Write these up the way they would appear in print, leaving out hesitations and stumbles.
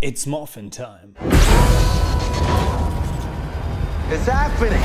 It's morphin' time. It's happening!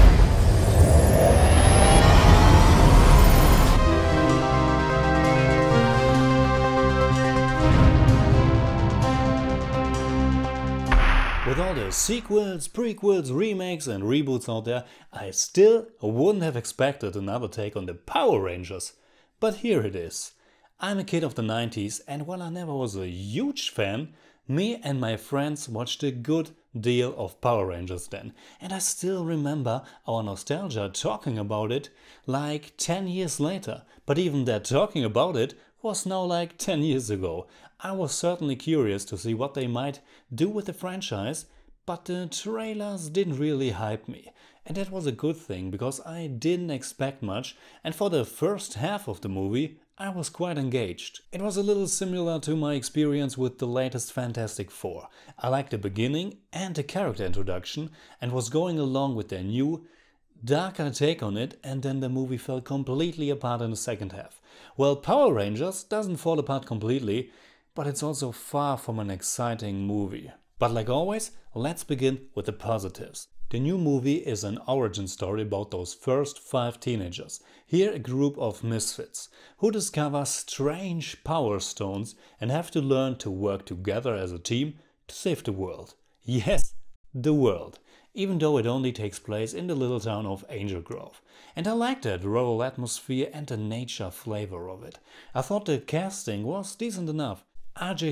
With all the sequels, prequels, remakes and reboots out there, I still wouldn't have expected another take on the Power Rangers. But here it is. I'm a kid of the 90s, and while I never was a huge fan, me and my friends watched a good deal of Power Rangers then, and I still remember our nostalgia talking about it like 10 years later. But even that talking about it was now like 10 years ago. I was certainly curious to see what they might do with the franchise, but the trailers didn't really hype me. And that was a good thing, because I didn't expect much, and for the first half of the movie I was quite engaged. It was a little similar to my experience with the latest Fantastic Four. I liked the beginning and the character introduction and was going along with their new, darker take on it, and then the movie fell completely apart in the second half. Well, Power Rangers doesn't fall apart completely, but it's also far from an exciting movie. But like always, let's begin with the positives. The new movie is an origin story about those first 5 teenagers. Here a group of misfits who discover strange power stones and have to learn to work together as a team to save the world. Yes, the world. Even though it only takes place in the little town of Angel Grove. And I like that rural atmosphere and the nature flavor of it. I thought the casting was decent enough.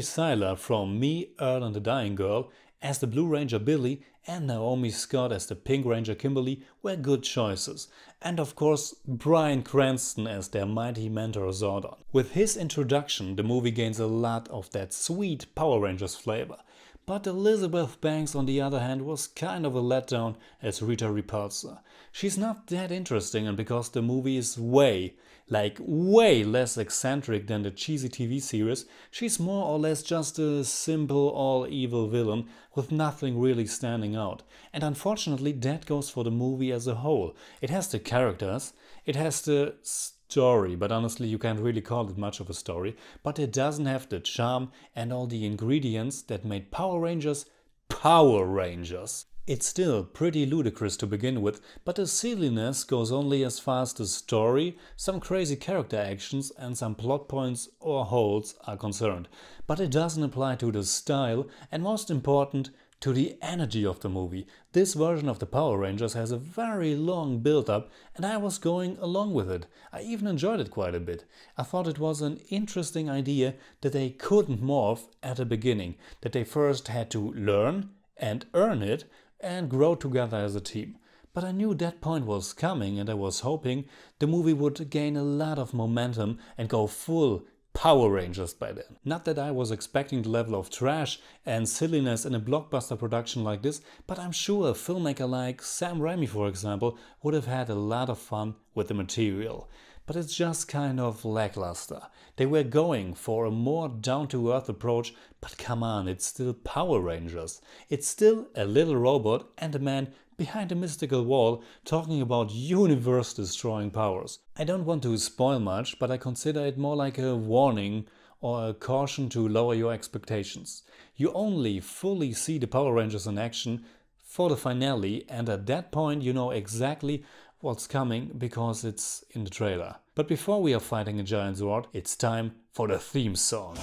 Cyler from Me, Earl and the Dying Girl as the Blue Ranger Billy and Naomi Scott as the Pink Ranger Kimberly were good choices. And of course Bryan Cranston as their mighty mentor Zordon. With his introduction the movie gains a lot of that sweet Power Rangers flavor. But Elizabeth Banks on the other hand was kind of a letdown as Rita Repulsa. She's not that interesting, and because the movie is way less eccentric than the cheesy TV series, she's more or less just a simple all-evil villain with nothing really standing out. And unfortunately that goes for the movie as a whole. It has the characters, it has the story, but honestly you can't really call it much of a story, but it doesn't have the charm and all the ingredients that made Power Rangers Power Rangers. It's still pretty ludicrous to begin with, but the silliness goes only as far as the story, some crazy character actions and some plot points or holes are concerned. But it doesn't apply to the style and, most important, to the energy of the movie. This version of the Power Rangers has a very long build-up and I was going along with it. I even enjoyed it quite a bit. I thought it was an interesting idea that they couldn't morph at the beginning, that they first had to learn and earn it and grow together as a team. But I knew that point was coming, and I was hoping the movie would gain a lot of momentum and go full Power Rangers by then. Not that I was expecting the level of trash and silliness in a blockbuster production like this, but I'm sure a filmmaker like Sam Raimi, for example, would have had a lot of fun with the material. But it's just kind of lackluster. They were going for a more down-to-earth approach, but come on, it's still Power Rangers. It's still a little robot and a man behind a mystical wall talking about universe-destroying powers. I don't want to spoil much, but I consider it more like a warning or a caution to lower your expectations. You only fully see the Power Rangers in action for the finale, and at that point you know exactly what's coming because it's in the trailer. But before we are fighting a giant Zord, it's time for the theme song.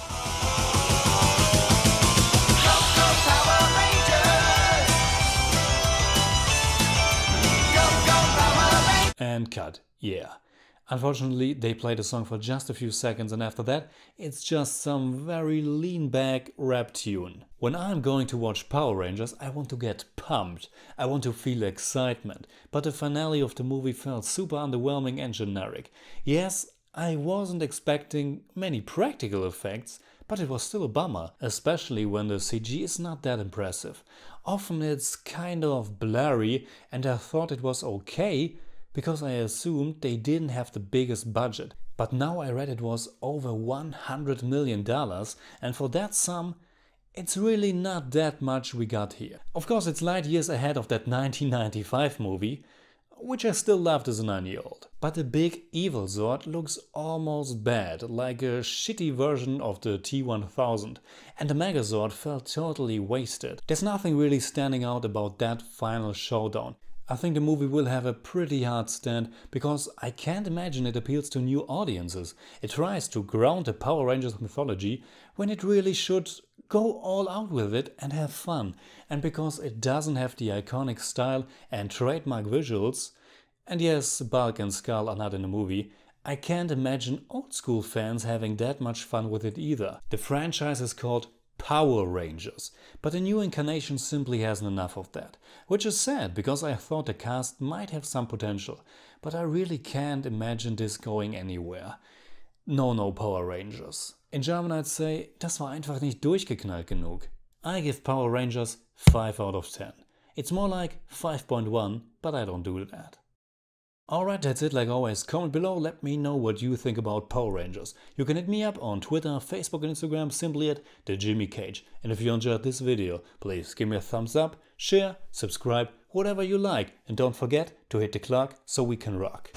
And cut. Yeah. Unfortunately, they play the song for just a few seconds and after that, it's just some very lean-back rap tune. When I'm going to watch Power Rangers, I want to get pumped. I want to feel excitement. But the finale of the movie felt super underwhelming and generic. Yes, I wasn't expecting many practical effects, but it was still a bummer, especially when the CG is not that impressive. Often it's kind of blurry and I thought it was okay, because I assumed they didn't have the biggest budget. But now I read it was over $100 million, and for that sum, it's really not that much we got here. Of course, it's light years ahead of that 1995 movie, which I still loved as a 9-year-old. But the big evil Zord looks almost bad, like a shitty version of the T-1000, and the Megazord felt totally wasted. There's nothing really standing out about that final showdown. I think the movie will have a pretty hard stand, because I can't imagine it appeals to new audiences. It tries to ground the Power Rangers mythology when it really should go all out with it and have fun. And because it doesn't have the iconic style and trademark visuals, and yes, Bulk and Skull are not in the movie, I can't imagine old school fans having that much fun with it either. The franchise is called Power Rangers, but the new incarnation simply hasn't enough of that. Which is sad, because I thought the cast might have some potential, but I really can't imagine this going anywhere. No Power Rangers. In German I'd say, das war einfach nicht durchgeknallt genug. I give Power Rangers 5 out of 10. It's more like 5.1, but I don't do that. Alright, that's it like always. Comment below, let me know what you think about Power Rangers. You can hit me up on Twitter, Facebook and Instagram simply at TheJimmyCage. And if you enjoyed this video, please give me a thumbs up, share, subscribe, whatever you like. And don't forget to hit the clock so we can rock.